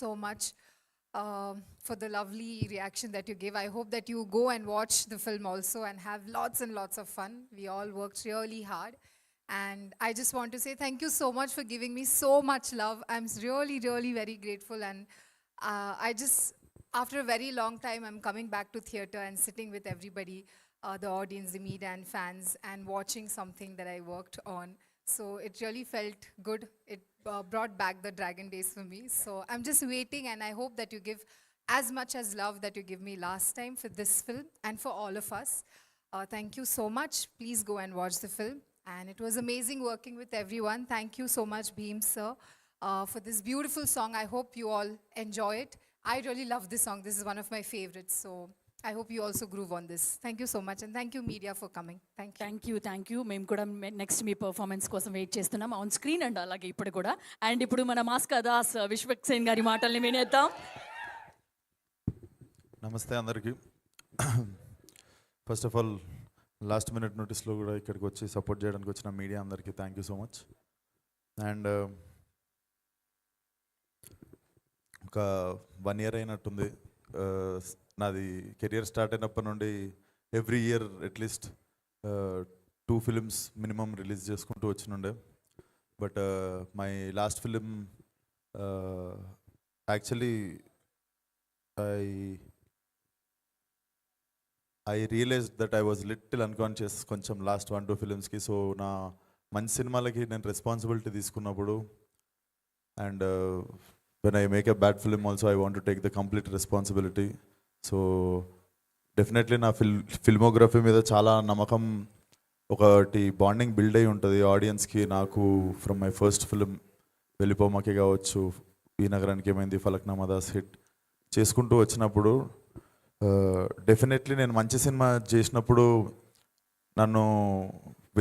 so much for the lovely reaction that you gave. I hope that you go and watch the film also and have lots and lots of fun. We all worked really hard. And I just want to say thank you so much for giving me so much love. I'm really, really very grateful. And after a very long time, I'm coming back to theater and sitting with everybody, the audience, the media, and fans, and watching something that I worked on. So it really felt good. It brought back the Dragon days for me. So I'm just waiting, and I hope that you give as much as love that you give me last time for this film and for all of us. Thank you so much. Please go and watch the film. And it was amazing working with everyone. Thank you so much, Beam sir, for this beautiful song. I hope you all enjoy it. I really love this song. This is one of my favorites. So I hope you also groove on this. Thank you so much. And thank you, media, for coming. Thank you. Thank you మేము కూడా next మీ performance కోసం wait చేస్తున్నాం on screen and అలాగే ఇప్పుడు కూడా and ఇప్పుడు మన మాస్కా దాస్ విశ్వక్సేన్ గారి మాటల్ని వినేద్దాం. నమస్తే అందరికీ. First of all last minute నోటీస్లో కూడా ఇక్కడికి వచ్చి సపోర్ట్ చేయడానికి వచ్చిన మీడియా అందరికీ thank you so much. And ఒక 1 year అయినట్టుంది నాది కెరియర్ స్టార్ట్ అయినప్పటి నుండి every year at least 2 films minimum release చేసుకుంటూ వచ్చినుండే. But my last film actually I realized that I was little unconscious కొంచెం లాస్ట్ 1-2 filmsకి. సో నా మంచి సినిమాలకి నేను రెస్పాన్సిబిలిటీ తీసుకున్నప్పుడు and when I make a bad film also I want to take the complete responsibility. So definitely నా filmography మీద చాలా నమ్మకం, ఒకటి బాండింగ్ బిల్డ్ అయి ఉంటుంది ఆడియన్స్కి నాకు. ఫ్రమ్ మై ఫస్ట్ ఫిలిం వెళ్ళిపోమాకే కావచ్చు, ఈ నగరానికి ఏమైంది, ఫలక్నామా దాస్ హిట్ చేసుకుంటూ వచ్చినప్పుడు డెఫినెట్లీ నేను మంచి సినిమా చేసినప్పుడు నన్ను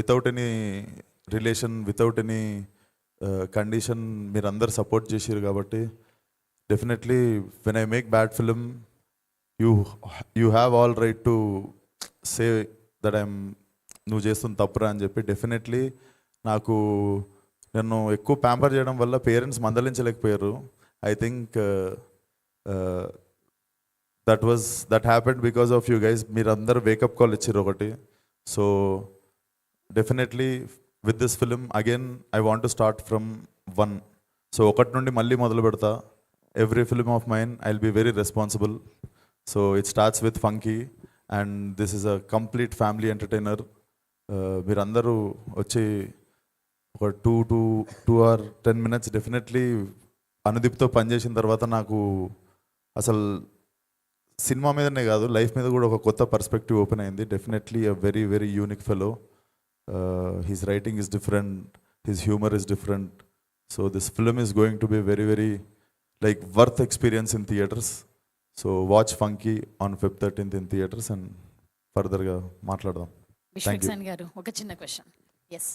without any relation, without any condition మీరందరు సపోర్ట్ చేసారు. కాబట్టి definitely when I make bad film you have all right to say that నువ్వు చేస్తుంది తప్పురా అని చెప్పి. డెఫినెట్లీ నాకు నన్ను ఎక్కువ ప్యాంపర్ చేయడం వల్ల పేరెంట్స్ మందలించలేకపోయారు. I think that happened because of you guys. మీరందరూ వేకప్ కాల్ ఇచ్చారు ఒకటి. So definitely with this film again I want to start from 1. సో 1 నుండి మళ్ళీ మొదలు పెడతా. Every film of mine I will be very responsible. So it starts with funky and this is a complete family entertainer. మీరందరూ వచ్చి ఒక 2 or 10 minutes definitely అనుదీప్తో పనిచేసిన తర్వాత నాకు అసలు సినిమా మీదనే కాదు లైఫ్ మీద కూడా ఒక కొత్త పర్స్పెక్టివ్ ఓపెన్ అయింది. Definitely a very very unique fellow. His writing is different, his humor is different. So this film is going to be very very like worth experience in theaters. So watch Funky on Feb 13th in theaters and further ga మాట్లాడదాం. విశ్వక్సేన్ గారు ఒక చిన్న question. Yes,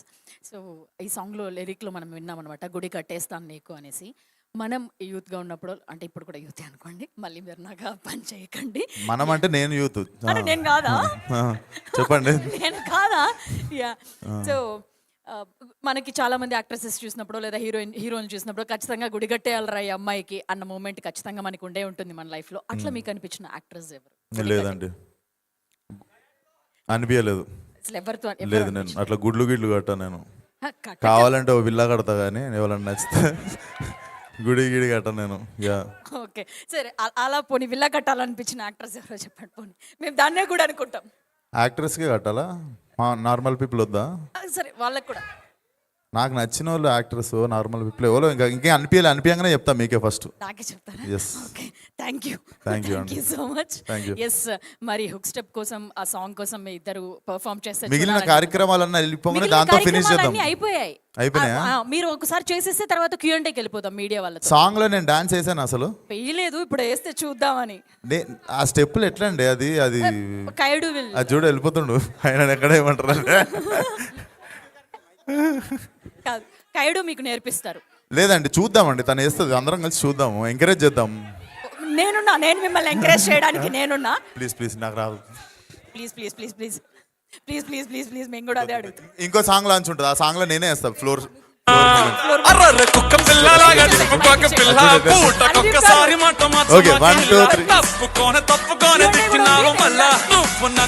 so ఈ సాంగ్లో లిరిక్లో మనం విన్నాం అనమాట, గుడి కట్టేస్తాను నీకు అనేసి. మనం యూత్గా ఉన్నప్పుడు, అంటే ఇప్పుడు కూడా యూత్ అనుకోండి, మళ్ళీ మీరు నాకు పని చేయకండి. మనం అంటే నేను యూత్, నేను కాదా, చెప్పండి నేను కాదా. యా, సో మనకి చాలా మంది యాక్ట్రెసెస్ చూసినప్పుడు లేదా హీరోయిన్ చూసినప్పుడు ఖచ్చితంగా గుడి కట్టేయాలరా ఈ అమ్మాయికి అన్న మూమెంట్ ఖచ్చితంగా మనకు ఉండే ఉంటుంది మన లైఫ్లో. అట్లా మీకు అనిపించిన యాక్ట్రెస్ ఎవరు? లేదండి, అనిపించలేదు. ఎవరితో లేదు, నేను అట్లా గుడ్లు కట్టా. నేను కావాలంటే ఓ విల్లా కడతా కానీ ఎవరైనా నచ్చితే గుడి కట్ట నేను. ఓకే, సరే. అలా పోనీ విల్లా కట్టాలనిపించిన యాక్ట్రెస్ ఎవరో చెప్పండి. పోనీ మేము దాన్నే కూడా అనుకుంటాం. యాక్ట్రెస్కే కట్టాలా, నార్మల్ పీపుల్ వద్దా? సరే, వాళ్ళకి కూడా. నాకు నచ్చిన వాళ్ళు యాక్ట్రెస్ నార్మల్ పీపుల్ ఎవరో ఇంకా అనిపించగానే చెప్తా మీకే ఫస్ట్. నాకే చెప్తారా? yes okay, thank you so much. Yes, మరి హుక్ స్టెప్ కోసం ఆ సాంగ్ కోసం మీ ఇద్దరు పర్ఫామ్ చేస్తారు. మిగిలిన కార్యక్రమాలన్నీ వెళ్ళిపోగానే దాంతో ఫినిష్ చేద్దాం. అయిపోయాయి. మీరు ఒకసారి చేసేస్తే తర్వాత Q&Aకి వెళ్ళిపోతాం మీడియా వాళ్ళతో. సాంగ్ లో నేను డాన్స్ చేశాను, అసలు వేయలేదు, ఇప్పుడు వేస్తే చూద్దామని. ఆ స్టెప్పులు ఎట్లా అండి? అది కైడు విల్ అది చూడు వెళ్ళిపోతుండు ఆయన ఎక్కడ ఏమంటారు అంటే కాదు, కైడు మీకు నేర్పిస్తారు. లేదండి, చూద్దామండి, తను వేస్తుంది, అందరం కలిసి చూద్దాము, ఎంకరేజ్ చేద్దాం. నేను మిమ్మల్ని ఎంకరేజ్ చేయడానికి నేనున్నా. ప్లీజ్ నాకు రాదు. ప్లీజ్ మేము కూడా అదే అడుగుతాం. ఇంకో సాంగ్ లాంచ్ ఉంటుంది, ఆ సాంగ్ లో నేనే వేస్తా. అర్రర్ర కుక్క పిల్లలాగా తిప్పుకోక పిల్ల పూటకొక్కసారి మాట Okay, 1, 2, 3. తప్పుకోనే తిట్టినావు మళ్ళా నువ్వు నన్ను